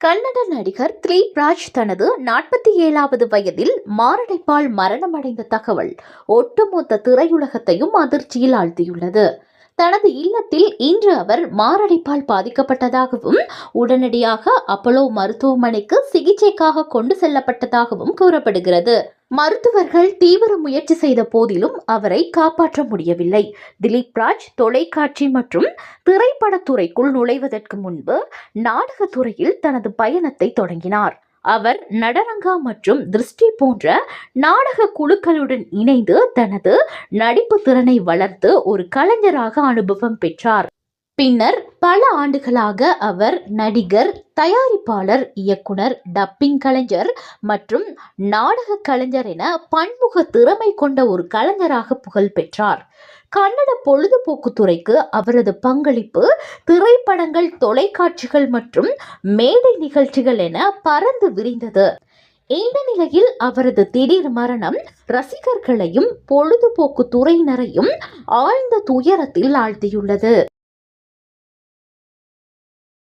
கன்னட நடிகர் திலீப் ராஜ் தனது 47வது வயதில் மாரடைப்பால் மரணமடைந்த தகவல் ஒட்டுமொத்த திரையுலகத்தையும் அதிர்ச்சியில் ஆழ்த்தியுள்ளது. தனது இல்லத்தில் இன்று அவர் மாரடைப்பால் பாதிக்கப்பட்டதாகவும் உடனடியாக அப்போலோ மருத்துவமனைக்கு சிகிச்சைக்காக கொண்டு செல்லப்பட்டதாகவும் கூறப்படுகிறது. மருத்துவர்கள் தீவிர முயற்சி செய்த போதிலும் அவரை காப்பாற்ற முடியவில்லை. திலீப் ராஜ் தொலைக்காட்சி மற்றும் திரைப்படத்துறைக்குள் நுழைவதற்கு முன்பு நாடகத்துறையில் தனது பயணத்தை தொடங்கினார். அவர் நடரங்கா மற்றும் திருஷ்டி போன்ற நாடக குழுக்களுடன் இணைந்து தனது நடிப்பு திறனை வளர்த்து ஒரு கலைஞராக அனுபவம் பெற்றார். பின்னர் பல ஆண்டுகளாக அவர் நடிகர், தயாரிப்பாளர், இயக்குனர், டப்பிங் கலைஞர் மற்றும் நாடக கலைஞர் என பன்முக திறமை கொண்ட ஒரு கலைஞராக புகழ் பெற்றார். கன்னட பொழுதுபோக்கு துறைக்கு அவரது பங்களிப்பு திரைப்படங்கள், தொலைக்காட்சிகள் மற்றும் மேடை நிகழ்ச்சிகள் என பறந்து விரிந்தது. இந்த நிலையில் அவரது திடீர் மரணம் ரசிகர்களையும் பொழுதுபோக்கு துறையினரையும் ஆழ்ந்த துயரத்தில் ஆழ்த்தியுள்ளது.